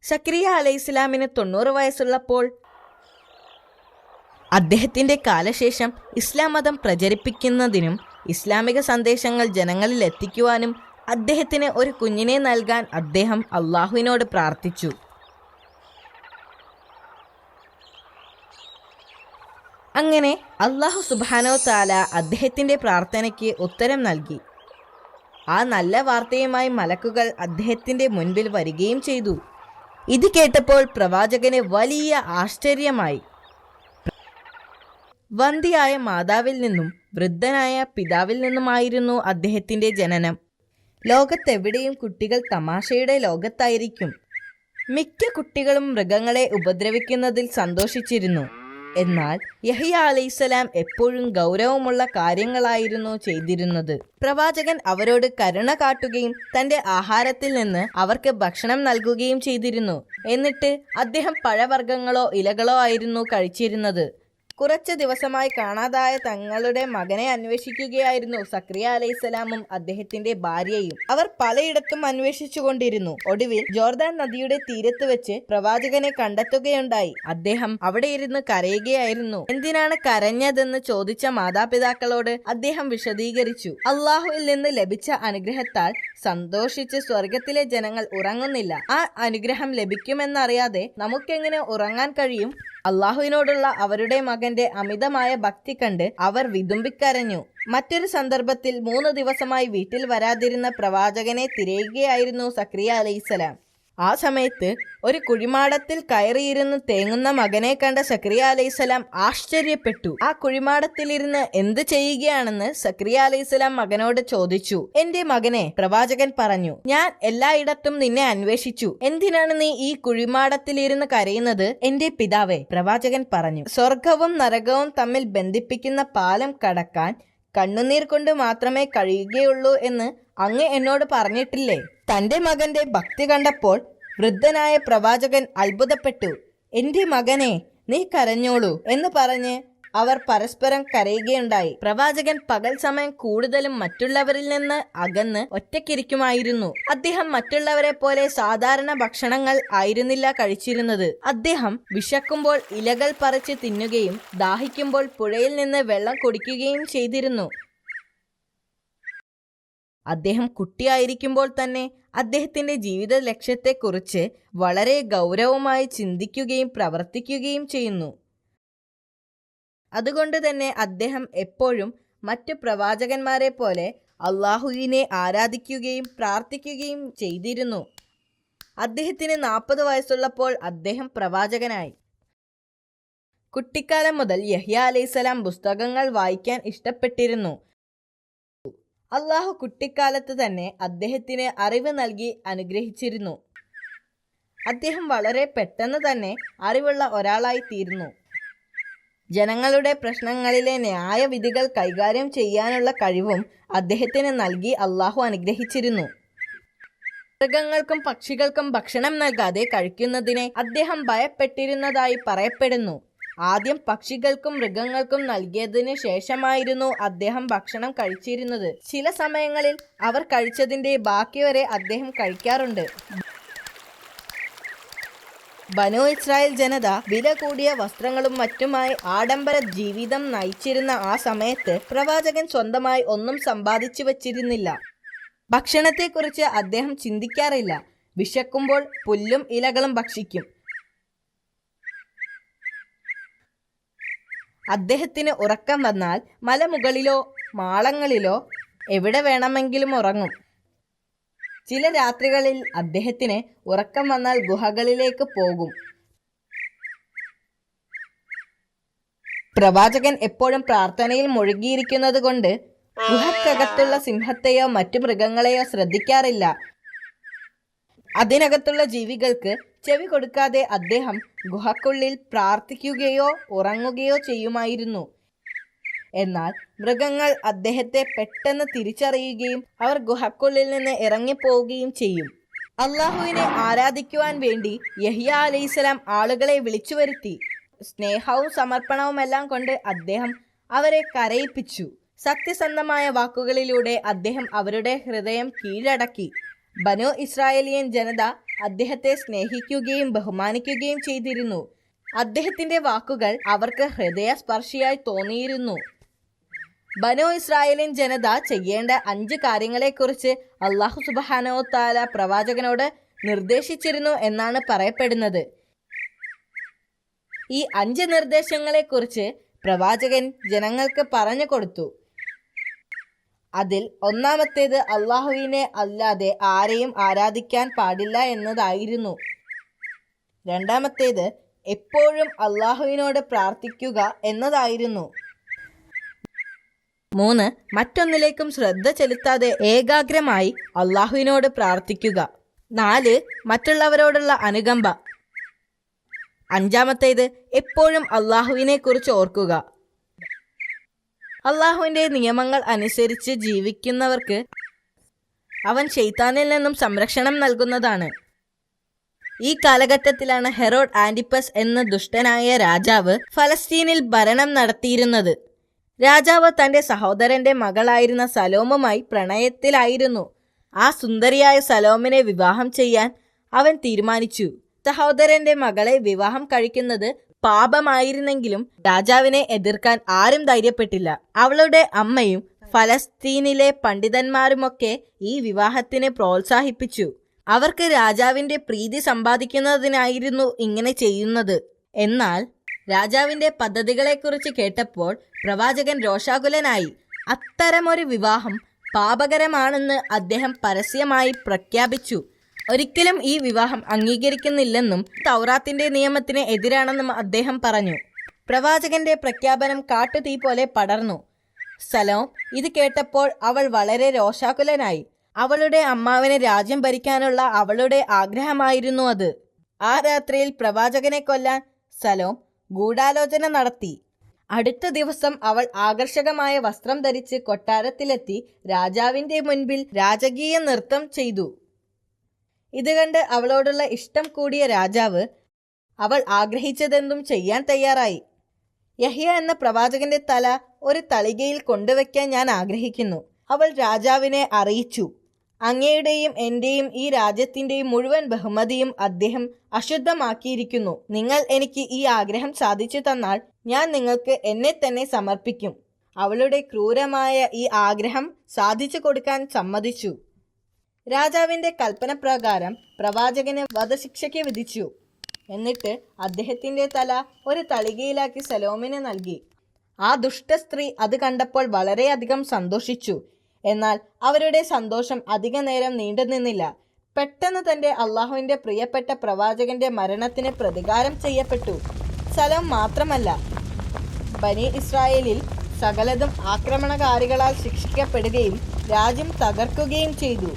സക്കരിയ അലൈഹിസ്സലാമിന് 90 വയസ്സുള്ളപ്പോൾ അദ്ദേഹത്തിന്റെ കാലശേഷം ഇസ്ലാം മതം പ്രചരിപ്പിക്കുന്നതിനും ഇസ്ലാമിക സന്ദേശങ്ങൾ ജനങ്ങളിൽ എത്തിക്കുവാനും അദ്ദേഹത്തിന് ഒരു കുഞ്ഞിനെ നൽകാൻ അദ്ദേഹം അള്ളാഹുവിനോട് പ്രാർത്ഥിച്ചു. അങ്ങനെ അള്ളാഹു സുബ്ഹാനഹു തആല അദ്ദേഹത്തിന്റെ പ്രാർത്ഥനയ്ക്ക് ഉത്തരം നൽകി. ആ നല്ല വാർത്തയുമായി മലക്കുകൾ അദ്ദേഹത്തിന്റെ മുൻപിൽ വരികയും ചെയ്തു. ഇത് കേട്ടപ്പോൾ പ്രവാചകന് വലിയ ആശ്ചര്യമായി. വന്ധ്യയായ മാതാവിൽ നിന്നും വൃദ്ധനായ പിതാവിൽ നിന്നുമായിരുന്നു അദ്ദേഹത്തിന്റെ ജനനം. ലോകത്തെവിടെയും കുട്ടികൾ തമാശയുടെ ലോകത്തായിരിക്കും. മിക്ക കുട്ടികളും മൃഗങ്ങളെ ഉപദ്രവിക്കുന്നതിൽ സന്തോഷിച്ചിരുന്നു. എന്നാൽ യഹ്യ അലൈഹിസ്സലാം എപ്പോഴും ഗൗരവമുള്ള കാര്യങ്ങളായിരുന്നു ചെയ്തിരുന്നത്. പ്രവാചകൻ അവരോട് കരുണ കാട്ടുകയും തന്റെ ആഹാരത്തിൽ നിന്ന് അവർക്ക് ഭക്ഷണം നൽകുകയും ചെയ്തിരുന്നു. എന്നിട്ട് അദ്ദേഹം പഴവർഗ്ഗങ്ങളോ ഇലകളോ ആയിരുന്നു കഴിച്ചിരുന്നത്. കുറച്ച് ദിവസമായി കാണാതായ തങ്ങളുടെ മകനെ അന്വേഷിക്കുകയായിരുന്നു സക്കരിയ അലൈഹിസ്സലാമും അദ്ദേഹത്തിന്റെ ഭാര്യയും. അവർ പലയിടത്തും അന്വേഷിച്ചുകൊണ്ടിരുന്നു. ഒടുവിൽ ജോർദാൻ നദിയുടെ തീരത്ത് വെച്ച് പ്രവാചകനെ കണ്ടെത്തുകയുണ്ടായി. അദ്ദേഹം അവിടെ ഇരുന്ന് കരയുകയായിരുന്നു. എന്തിനാണ് കരഞ്ഞതെന്ന് ചോദിച്ച മാതാപിതാക്കളോട് അദ്ദേഹം വിശദീകരിച്ചു. അള്ളാഹുവിൽ നിന്ന് ലഭിച്ച അനുഗ്രഹത്താൽ സന്തോഷിച്ച് സ്വർഗത്തിലെ ജനങ്ങൾ ഉറങ്ങുന്നില്ല. ആ അനുഗ്രഹം ലഭിക്കുമെന്നറിയാതെ നമുക്കെങ്ങനെ ഉറങ്ങാൻ കഴിയും? അള്ളാഹുവിനോടുള്ള അവരുടെ മകന്റെ അമിതമായ ഭക്തി കണ്ട് അവർ വിതുമ്പിക്കരഞ്ഞു. മറ്റൊരു സന്ദർഭത്തിൽ 3 ദിവസമായി വീട്ടിൽ വരാതിരുന്ന പ്രവാചകനെ തിരയുകയായിരുന്നു സക്കരിയ അലൈഹിസ്സലാം. ആ സമയത്ത് ഒരു കുഴിമാടത്തിൽ കയറിയിരുന്ന് തേങ്ങുന്ന മകനെ കണ്ട സക്കരിയ അലൈഹിസ്സലാം ആശ്ചര്യപ്പെട്ടു. ആ കുഴിമാടത്തിലിരുന്ന് എന്ത് ചെയ്യുകയാണെന്ന് സക്കരിയ അലൈഹിസ്സലാം മകനോട് ചോദിച്ചു. എന്റെ മകനെ, പ്രവാചകൻ പറഞ്ഞു, ഞാൻ എല്ലായിടത്തും നിന്നെ അന്വേഷിച്ചു. എന്തിനാണ് നീ ഈ കുഴിമാടത്തിലിരുന്ന് കരയുന്നത്? എന്റെ പിതാവേ, പ്രവാചകൻ പറഞ്ഞു, സ്വർഗവും നരകവും തമ്മിൽ ബന്ധിപ്പിക്കുന്ന പാലം കടക്കാൻ കണ്ണുനീർ കൊണ്ട് മാത്രമേ കഴിയുകയുള്ളൂ എന്ന് അങ്ങ് എന്നോട് പറഞ്ഞിട്ടില്ലേ? തന്റെ മകന്റെ ഭക്തി കണ്ടപ്പോൾ വൃദ്ധനായ പ്രവാചകൻ അത്ഭുതപ്പെട്ടു. എന്റെ മകനെ, നീ കരഞ്ഞോളൂ എന്ന് പറഞ്ഞ് അവർ പരസ്പരം കരയുകയുണ്ടായി. പ്രവാചകൻ പകൽ സമയം കൂടുതലും മറ്റുള്ളവരിൽ നിന്ന് അകന്ന് ഒറ്റയ്ക്കിരിക്കുമായിരുന്നു. അദ്ദേഹം മറ്റുള്ളവരെ പോലെ സാധാരണ ഭക്ഷണങ്ങൾ ആയിരുന്നില്ല കഴിച്ചിരുന്നത്. അദ്ദേഹം വിശക്കുമ്പോൾ ഇലകൾ പറിച്ച് തിന്നുകയും ദാഹിക്കുമ്പോൾ പുഴയിൽ നിന്ന് വെള്ളം കുടിക്കുകയും ചെയ്തിരുന്നു. അദ്ദേഹം കുട്ടിയായിരിക്കുമ്പോൾ തന്നെ അദ്ദേഹത്തിന്റെ ജീവിത ലക്ഷ്യത്തെക്കുറിച്ച് വളരെ ഗൗരവമായി ചിന്തിക്കുകയും പ്രവർത്തിക്കുകയും ചെയ്യുന്നു. അതുകൊണ്ട് തന്നെ അദ്ദേഹം എപ്പോഴും മറ്റു പ്രവാചകന്മാരെ പോലെ അള്ളാഹുവിനെ ആരാധിക്കുകയും പ്രാർത്ഥിക്കുകയും ചെയ്തിരുന്നു. അദ്ദേഹത്തിന് 40 വയസ്സുള്ളപ്പോൾ അദ്ദേഹം പ്രവാചകനായി. കുട്ടിക്കാലം മുതൽ യഹ്യ അലൈഹിസ്സലാം പുസ്തകങ്ങൾ വായിക്കാൻ ഇഷ്ടപ്പെട്ടിരുന്നു. അള്ളാഹു കുട്ടിക്കാലത്ത് തന്നെ അദ്ദേഹത്തിന് അറിവ് നൽകി അനുഗ്രഹിച്ചിരുന്നു. അദ്ദേഹം വളരെ പെട്ടെന്ന് തന്നെ അറിവുള്ള ഒരാളായി തീർന്നു. ജനങ്ങളുടെ പ്രശ്നങ്ങളിലെ ന്യായവിധികൾ കൈകാര്യം ചെയ്യാനുള്ള കഴിവും അദ്ദേഹത്തിന് നൽകി അള്ളാഹു അനുഗ്രഹിച്ചിരുന്നു. മൃഗങ്ങൾക്കും പക്ഷികൾക്കും ഭക്ഷണം നൽകാതെ കഴിക്കുന്നതിനെ അദ്ദേഹം ഭയപ്പെട്ടിരുന്നതായി പറയപ്പെടുന്നു. ആദ്യം പക്ഷികൾക്കും മൃഗങ്ങൾക്കും നൽകിയതിനു ശേഷമായിരുന്നു അദ്ദേഹം ഭക്ഷണം കഴിച്ചിരുന്നത്. ചില സമയങ്ങളിൽ അവർ കഴിച്ചതിന്റെ ബാക്കി വരെ അദ്ദേഹം കഴിക്കാറുണ്ട്. ബനൂ ഇസ്രായേൽ ജനത വില കൂടിയ വസ്ത്രങ്ങളും മറ്റുമായി ആഡംബര ജീവിതം നയിച്ചിരുന്ന ആ സമയത്ത് പ്രവാചകൻ സ്വന്തമായി ഒന്നും സമ്പാദിച്ചു വച്ചിരുന്നില്ല. ഭക്ഷണത്തെക്കുറിച്ച് അദ്ദേഹം ചിന്തിക്കാറില്ല. വിശക്കുമ്പോൾ പുല്ലും ഇലകളും ഭക്ഷിക്കും. അദ്ദേഹത്തിന് ഉറക്കം വന്നാൽ മലമുകളിലോ മാളങ്ങളിലോ എവിടെ വേണമെങ്കിലും ഉറങ്ങും. ചില രാത്രികളിൽ അദ്ദേഹത്തിന് ഉറക്കം വന്നാൽ ഗുഹകളിലേക്ക് പോകും. പ്രവാചകൻ എപ്പോഴും പ്രാർത്ഥനയിൽ മുഴുകിയിരിക്കുന്നത് കൊണ്ട് ഗുഹക്കകത്തുള്ള സിംഹത്തെയോ മറ്റു മൃഗങ്ങളെയോ ശ്രദ്ധിക്കാറില്ല. അതിനകത്തുള്ള ജീവികൾക്ക് ചെവി കൊടുക്കാതെ അദ്ദേഹം ഗുഹക്കുള്ളിൽ പ്രാർത്ഥിക്കുകയോ ഉറങ്ങുകയോ ചെയ്യുമായിരുന്നു. എന്നാൽ മൃഗങ്ങൾ അദ്ദേഹത്തെ പെട്ടെന്ന് തിരിച്ചറിയുകയും അവർ ഗുഹക്കുള്ളിൽ നിന്ന് ഇറങ്ങിപ്പോവുകയും ചെയ്യും. അള്ളാഹുവിനെ ആരാധിക്കുവാൻ വേണ്ടി യഹ്യ അലൈഹിസ്സലാം ആളുകളെ വിളിച്ചു വരുത്തി. സ്നേഹവും സമർപ്പണവുമെല്ലാം കൊണ്ട് അദ്ദേഹം അവരെ കരയിപ്പിച്ചു. സത്യസന്ധമായ വാക്കുകളിലൂടെ അദ്ദേഹം അവരുടെ ഹൃദയം കീഴടക്കി. ബനൂ ഇസ്രായേലിയൻ ജനത അദ്ദേഹത്തെ സ്നേഹിക്കുകയും ബഹുമാനിക്കുകയും ചെയ്തിരുന്നു. അദ്ദേഹത്തിന്റെ വാക്കുകൾ അവർക്ക് ഹൃദയസ്പർശിയായി തോന്നിയിരുന്നു. ബനൂ ഇസ്രായേലിൻ ജനത ചെയ്യേണ്ട 5 കാര്യങ്ങളെക്കുറിച്ച് അല്ലാഹു സുബ്ഹാനഹു വ തആല പ്രവാചകനോട് നിർദ്ദേശിച്ചിരുന്നു എന്നാണ് പറയപ്പെടുന്നത്. ഈ 5 നിർദ്ദേശങ്ങളെക്കുറിച്ച് പ്രവാചകൻ ജനങ്ങൾക്ക് പറഞ്ഞു കൊടുത്തു. അതിൽ ഒന്നാമത്തേത് അല്ലാഹുവിനെ അല്ലാതെ ആരെയും ആരാധിക്കാൻ പാടില്ല എന്നതായിരുന്നു. രണ്ടാമത്തേത് എപ്പോഴും അല്ലാഹുവിനോട് പ്രാർത്ഥിക്കുക എന്നതായിരുന്നു. 3. മറ്റൊന്നിലേക്കും ശ്രദ്ധ ചെലുത്താതെ ഏകാഗ്രമായി അല്ലാഹുവിനോട് പ്രാർത്ഥിക്കുക. 4. മറ്റുള്ളവരോടുള്ള അനുകമ്പ. 5. എപ്പോഴും അല്ലാഹുവിനെ കുറിച്ച് ഓർക്കുക. അല്ലാഹുവിന്റെ നിയമങ്ങൾ അനുസരിച്ച് ജീവിക്കുന്നവർക്ക് അവൻ ശൈത്താനിൽ നിന്നും സംരക്ഷണം നൽകുന്നതാണ്. ഈ കാലഘട്ടത്തിലാണ് ഹെറോഡ് ആന്റിപ്പസ് എന്ന ദുഷ്ടനായ രാജാവ് ഫലസ്തീനിൽ ഭരണം നടത്തിയിരുന്നത്. രാജാവ് തന്റെ സഹോദരന്റെ മകളായിരുന്ന സലോമുമായി പ്രണയത്തിലായിരുന്നു. ആ സുന്ദരിയായ സലോമിനെ വിവാഹം ചെയ്യാൻ അവൻ തീരുമാനിച്ചു. സഹോദരന്റെ മകളെ വിവാഹം കഴിക്കുന്നത് പാപമായിരുന്നെങ്കിലും രാജാവിനെ എതിർക്കാൻ ആരും ധൈര്യപ്പെട്ടില്ല. അവളുടെ അമ്മയും ഫലസ്തീനിലെ പണ്ഡിതന്മാരുമൊക്കെ ഈ വിവാഹത്തിന് പ്രോത്സാഹിപ്പിച്ചു. അവർക്ക് രാജാവിന്റെ പ്രീതി സമ്പാദിക്കുന്നതിനായിരുന്നു ഇങ്ങനെ ചെയ്യുന്നത്. എന്നാൽ രാജാവിന്റെ പദ്ധതികളെക്കുറിച്ച് കേട്ടപ്പോൾ പ്രവാചകൻ രോഷാകുലനായി. അത്തരമൊരു വിവാഹം പാപകരമാണെന്ന് അദ്ദേഹം പരസ്യമായി പ്രഖ്യാപിച്ചു. ഒരിക്കലും ഈ വിവാഹം അംഗീകരിക്കുന്നില്ലെന്നും തൗറാത്തിന്റെ നിയമത്തിന് എതിരാണെന്നും അദ്ദേഹം പറഞ്ഞു. പ്രവാചകന്റെ പ്രഖ്യാപനം കാട്ടുതീ പോലെ പടർന്നു. സലോം ഇത് കേട്ടപ്പോൾ അവൾ വളരെ രോഷാകുലനായി. അവളുടെ അമ്മാവനെ രാജ്യം ഭരിക്കാനുള്ള അവളുടെ ആഗ്രഹമായിരുന്നു അത്. ആ രാത്രിയിൽ പ്രവാചകനെ കൊല്ലാൻ സലോം ഗൂഢാലോചന നടത്തി. അടുത്ത ദിവസം അവൾ ആകർഷകമായ വസ്ത്രം ധരിച്ച് കൊട്ടാരത്തിലെത്തി രാജാവിന്റെ മുൻപിൽ രാജകീയ നൃത്തം ചെയ്തു. ഇത് കണ്ട് അവളോടുള്ള ഇഷ്ടം കൂടിയ രാജാവ് അവൾ ആഗ്രഹിച്ചതെന്തും ചെയ്യാൻ തയ്യാറായി. യഹ്യ എന്ന പ്രവാചകന്റെ തല ഒരു തളികയിൽ കൊണ്ടുവയ്ക്കാൻ ഞാൻ ആഗ്രഹിക്കുന്നു. അവൾ രാജാവിനെ അറിയിച്ചു. അങ്ങയുടെയും എന്റെയും ഈ രാജ്യത്തിന്റെയും മുഴുവൻ ബഹുമതിയും അദ്ദേഹം അശുദ്ധമാക്കിയിരിക്കുന്നു. നിങ്ങൾ എനിക്ക് ഈ ആഗ്രഹം സാധിച്ചു തന്നാൽ ഞാൻ നിങ്ങൾക്ക് എന്നെ തന്നെ സമർപ്പിക്കും. അവളുടെ ക്രൂരമായ ഈ ആഗ്രഹം സാധിച്ചു കൊടുക്കാൻ സമ്മതിച്ചു. രാജാവിന്റെ കൽപ്പന പ്രകാരം പ്രവാചകന് വധശിക്ഷയ്ക്ക് വിധിച്ചു. എന്നിട്ട് അദ്ദേഹത്തിന്റെ തല ഒരു തളികയിലാക്കി സലോമിന് നൽകി. ആ ദുഷ്ട സ്ത്രീ അത് കണ്ടപ്പോൾ വളരെയധികം സന്തോഷിച്ചു. എന്നാൽ അവരുടെ സന്തോഷം അധിക നേരം നീണ്ടുനിന്നില്ല. പെട്ടെന്ന് തന്റെ അള്ളാഹുവിന്റെ പ്രിയപ്പെട്ട പ്രവാചകന്റെ മരണത്തിന് പ്രതികാരം ചെയ്യപ്പെട്ടു. സലോം മാത്രമല്ല, ബനി ഇസ്രായേലിൽ സകലതും ആക്രമണകാരികളാൽ ശിക്ഷിക്കപ്പെടുകയും രാജ്യം തകർക്കുകയും ചെയ്തു.